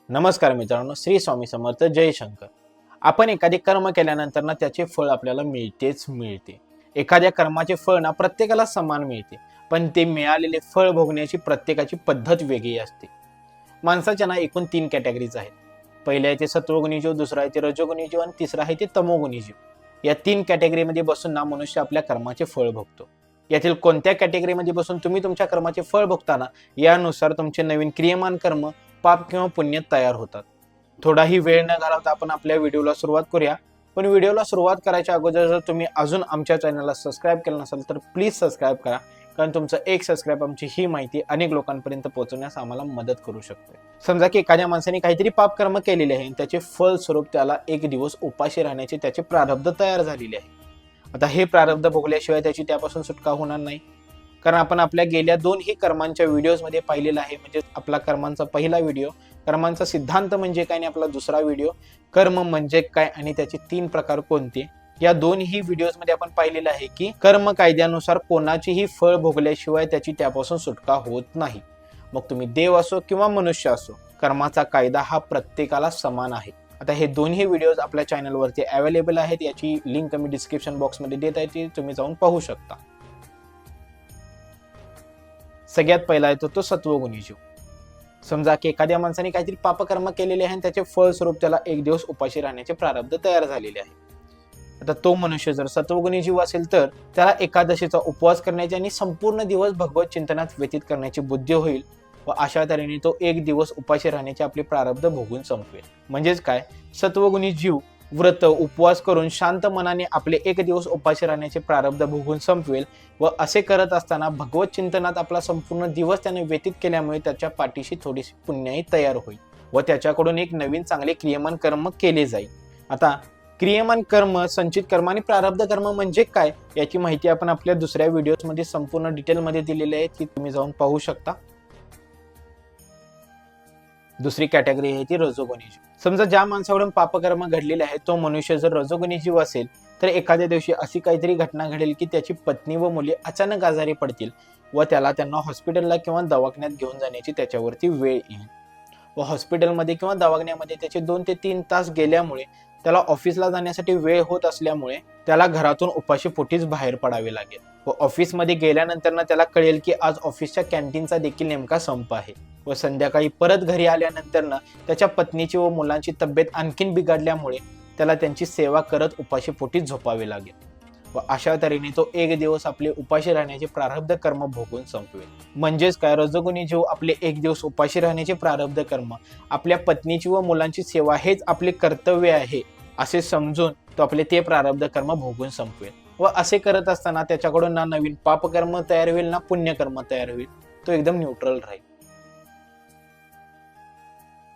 नमस्कार मित्रांनो, श्री स्वामी समर्थ, जय शंकर. आपण एखादे कर्म केल्यानंतर ना त्याचे फळ आपल्याला मिळतेच मिळते. एखाद्या कर्माचे फळ ना प्रत्येकाला समान मिळते, पण ते मिळालेले फळ भोगण्याची प्रत्येकाची पद्धत वेगळी असते. माणसाच्या ना एकूण 3 कॅटेगरीज आहेत. पहिले आहे ते सत्वगुणी जीव, दुसरा आहे ते रजोगुणी जीव आणि तिसरा आहे ते तमोगुणी जीव. या 3 कॅटेगरीमध्ये बसून ना मनुष्य आपल्या कर्माचे फळ भोगतो. यातील कोणत्या कॅटेगरीमध्ये बसून तुम्ही तुमच्या कर्माचे फळ भोगताना यानुसार तुमचे नवीन क्रियमान कर्म पाप किंवा पुण्य तयार होतात. थोडाही वेळ न घालवता आपण आपल्या व्हिडिओला सुरुवात करूया. पण व्हिडिओला सुरुवात करायच्या अगोदर जर तुम्ही अजून आमच्या चॅनलला सबस्क्राईब केलं नसेल तर प्लीज सबस्क्राईब करा, कारण तुमचं एक सबस्क्राईब आमची ही माहिती अनेक लोकांपर्यंत पोहोचवण्यास आम्हाला मदत करू शकते. समजा की एखाद्या माणसाने काहीतरी पाप कर्म केलेले आहे, त्याचे फळ स्वरूप त्याला एक दिवस उपाशी राहण्याचे त्याचे प्रारब्ध तयार झालेले आहे. आता हे प्रारब्ध भोगल्याशिवाय त्याची त्यापासून सुटका होणार नाही, कारण आपण आपल्या गेल्या 2 कर्मांच्या व्हिडिओजमध्ये पाहिलेलं आहे. म्हणजे आपला कर्मांचा पहिला व्हिडिओ कर्मांचा सिद्धांत म्हणजे काय आणि आपला दुसरा व्हिडिओ कर्म म्हणजे काय आणि त्याचे 3 प्रकार कोणते. या 2 व्हिडिओजमध्ये आपण पाहिलेलं आहे की कर्म कायद्यानुसार कोणाचीही फळ भोगल्याशिवाय त्याची त्यापासून सुटका होत नाही. मग तुम्ही देव असो किंवा मनुष्य असो, कर्माचा कायदा हा प्रत्येकाला समान आहे. आता हे 2 व्हिडिओज आपल्या चॅनलवरती अवेलेबल आहेत. याची लिंक मी डिस्क्रिप्शन बॉक्समध्ये देत आहे, ती तुम्ही जाऊन पाहू शकता. सगळ्यात पहिला येतो तो सत्वगुणी जीव. समजा की एखाद्या माणसाने काहीतरी पापकर्म केलेले आहे आणि त्याचे फळ स्वरूप त्याला एक दिवस उपाशी राहण्याचे प्रारब्ध तयार झालेले आहे. आता तो मनुष्य जर सत्वगुणी जीव असेल तर त्याला एकादशीचा उपवास करण्याची आणि संपूर्ण दिवस भगवत चिंतनात व्यतीत करण्याची बुद्धी होईल व अशा तऱ्हेने तो एक दिवस उपाशी राहण्याचे आपले प्रारब्ध भोगून संपवेल. म्हणजेच काय, सत्वगुणी जीव व्रत उपवास करून शांत मनाने आपले एक दिवस उपाशी राहण्याचे प्रारब्ध भोगून संपवेल व असे करत असताना भगवत चिंतनात आपला संपूर्ण दिवस त्याने व्यतीत केल्यामुळे त्याच्या पाठीशी थोडीशी पुण्याई तयार होईल व त्याच्याकडून एक नवीन चांगले क्रियमान कर्म केले जाईल. आता क्रियमान कर्म, संचित कर्म आणि प्रारब्ध कर्म म्हणजे काय याची माहिती आपण आपल्या दुसऱ्या व्हिडिओमध्ये संपूर्ण डिटेलमध्ये दिलेली आहे, ती तुम्ही जाऊन पाहू शकता. दुसरी कॅटेगरी आहे ती रजोगुणी जीव. समजा ज्या माणसाकडून पापकर्म घडलेले आहे तो मनुष्य जर रजोगुणी जीव असेल तर एखाद्या दिवशी अशी काहीतरी घटना घडेल की त्याची पत्नी व मुले अचानक आजारी पडतील व त्यांना हॉस्पिटलला किंवा दवाखान्यात घेऊन जाण्याची त्याच्यावरती वेळ येईल व हॉस्पिटलमध्ये किंवा दवाखान्यामध्ये त्याचे 2 ते 3 तास गेल्यामुळे त्याला ऑफिसला जाण्यासाठी वेळ होत असल्यामुळे त्याला घरातून उपाशी पोटीच बाहेर पडावे लागेल व ऑफिसमध्ये गेल्यानंतर त्याला कळेल की आज ऑफिसच्या कॅन्टीनचा देखील नेमका संप आहे व संध्याकाळी परत घरी आल्यानंतर त्याच्या पत्नीची व मुलांची तब्येत आणखीन बिघडल्यामुळे त्याला त्यांची सेवा करत उपाशी पोटीच झोपावे लागेल व अशा तऱ्हेने तो एक दिवस आपले उपाशी राहण्याचे प्रारब्ध कर्म भोगून संपवेल. म्हणजेच काय, रजोगुणी जीव आपले एक दिवस उपाशी राहण्याचे प्रारब्ध कर्म, आपल्या पत्नीची व मुलांची सेवा हेच आपले कर्तव्य आहे असे समजून तो आपले ते प्रारब्ध कर्म भोगून संपवेल व असे करत असताना त्याच्याकडून ना नवीन पापकर्म तयार होईल ना पुण्यकर्म तयार होईल, तो एकदम न्यूट्रल राहील.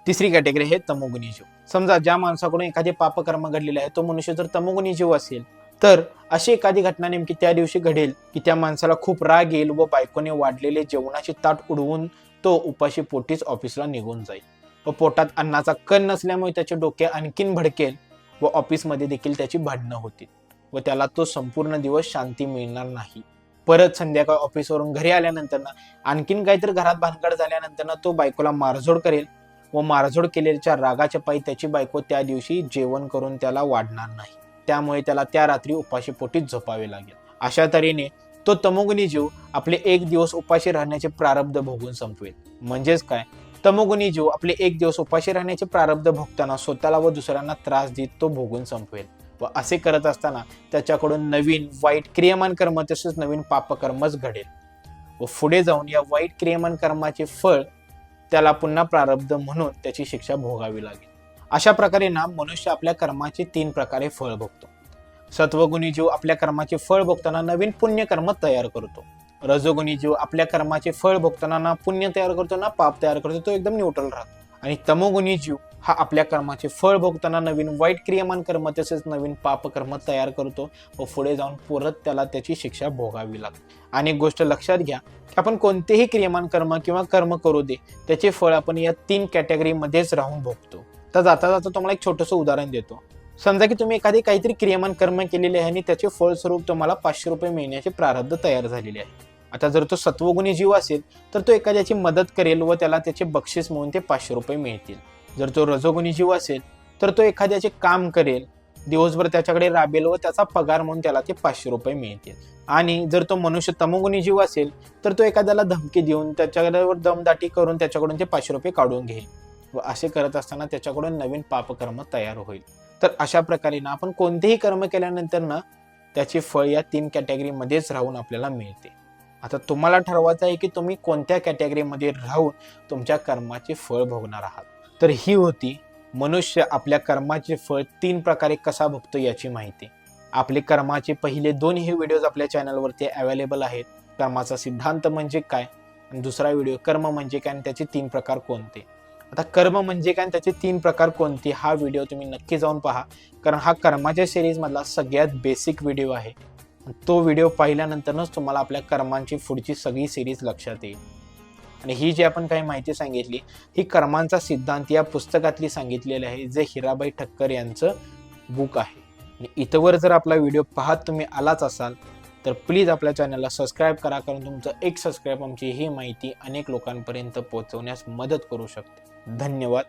तिसरी कॅटेगरी आहे तमोगुणी जीव. समजा ज्या माणसाकडून एखादे पापकर्म घडलेले आहे तो मनुष्य जर तमोगुणी जीव असेल तर अशी एखादी घटना नेमकी त्या दिवशी घडेल की त्या माणसाला खूप राग येईल व बायकोने वाढलेले जेवणाची ताट उडवून तो उपाशी पोटीच ऑफिसला निघून जाईल व पोटात अन्नाचा कण नसल्यामुळे त्याचे डोके आणखीन भडकेल व ऑफिसमध्ये देखील त्याची भांडणं होतील व त्याला तो संपूर्ण दिवस शांती मिळणार नाही. परत संध्याकाळ ऑफिसवरून घरी आल्यानंतर आणखीन काहीतरी घरात भानगड झाल्यानंतर तो बायकोला मारझोड करेल व मारझोड केलेल्या रागाच्या पायी त्याची बायको त्या दिवशी जेवण करून त्याला वाढणार नाही, त्यामुळे त्याला त्या रात्री उपाशी पोटीच झोपावे लागेल. अशा तऱ्हेने तो तमोगुणी जीव आपले एक दिवस उपाशी राहण्याचे प्रारब्ध भोगून संपवेल. म्हणजेच काय, तमोगुणी जीव आपले एक दिवस उपाशी राहण्याचे प्रारब्ध भोगताना स्वतःला व दुसऱ्यांना त्रास देत तो भोगून संपवेल व असे करत असताना त्याच्याकडून नवीन वाईट क्रियमान कर्म तसेच नवीन पापकर्मच घडेल व पुढे जाऊन या वाईट क्रियमान कर्माचे फळ त्याला पुन्हा प्रारब्ध म्हणून त्याची शिक्षा भोगावी लागेल. अशा प्रकारे मनुष्य आपल्या कर्माचे 3 प्रकारे फळ भोगतो. सत्वगुणी जीव आपल्या कर्माचे फळ भोगताना नवीन पुण्यकर्म तयार करतो. रजोगुणी जीव आपल्या कर्माचे फळ भोगताना ना पुण्य तयार करतो ना पाप तयार करतो, तो एकदम न्यूट्रल राहतो. आणि तमोगुणी जीव हा आपल्या कर्माचे फळ भोगताना नवीन वाईट क्रियमान कर्म तसेच नवीन पापकर्म तयार करतो व पुढे जाऊन परत त्याला त्याची शिक्षा भोगावी लागते. आणि एक गोष्ट लक्षात घ्या की आपण कोणतेही क्रियमान कर्म किंवा कर्म करू दे त्याचे फळ आपण या 3 कॅटेगरीमध्येच राहून भोगतो. तर जाता जाता तुम्हाला एक छोटंसं उदाहरण देतो. समजा की तुम्ही काहीतरी क्रियमान कर्म केलेले आहे आणि त्याचे फळस्वरूप तुम्हाला 500 रुपये मिळण्याचे प्रारब्ध तयार झालेले आहे. आता जर तो सत्वगुणी जीव असेल तर तो एखाद्याची मदत करेल व त्याला त्याचे बक्षीस म्हणून ते 500 रुपये मिळतील. जर तो रजोगुणी जीव असेल तर तो एखाद्याचे काम करेल, दिवसभर त्याच्याकडे राबेल व त्याचा पगार म्हणून त्याला ते 500 रुपये मिळतील. आणि जर तो मनुष्य तमोगुणी जीव असेल तर तो एखाद्याला धमकी देऊन त्याच्यावर दमदाटी करून त्याच्याकडून ते 500 रुपये काढून घेईल व असे करत असताना त्याच्याकडून नवीन पापकर्म तयार होईल. तर अशा प्रकारे ना आपण कोणतेही कर्म केल्यानंतर ना त्याचे फळ या 3 कॅटेगरीमध्येच राहून आपल्याला मिळते. आता तुम्हाला ठरवायचं आहे की तुम्ही कोणत्या कॅटेगरीमध्ये राहून तुमच्या कर्माचे फळ भोगणार आहात. तर ही होती मनुष्य आपल्या कर्माचे फळ 3 प्रकारे कसा भोगतो याची माहिती. आपले कर्माचे पहिले 2 हे व्हिडिओज आपल्या चॅनलवरती अवेलेबल आहेत. कर्माचा सिद्धांत म्हणजे काय आणि दुसरा व्हिडिओ कर्म म्हणजे काय आणि त्याचे 3 प्रकार कोणते. आता कर्म म्हणजे काय आणि त्याचे 3 प्रकार कोणते हा व्हिडिओ तुम्ही नक्की जाऊन पहा, कारण हा कर्माच्या सिरीजमधला सगळ्यात बेसिक व्हिडिओ आहे. तो व्हिडिओ पाहिल्यानंतरच तुम्हाला आपल्या कर्मांची पुढची सगळी सिरीज लक्षात येईल. आणि ही जी आपण काही माहिती सांगितली ही कर्मांचा सिद्धांत या पुस्तकातली सांगितलेली आहे, जे हिराबाई ठक्कर यांचं बुक आहे. आणि इथवर जर आपला व्हिडिओ पाहत तुम्ही आलाच असाल तर प्लीज आपल्या चॅनलला सबस्क्राईब करा, कारण तुमचं एक सबस्क्राईब आमची ही माहिती अनेक लोकांपर्यंत पोहोचवण्यास मदत करू शकते. धन्यवाद.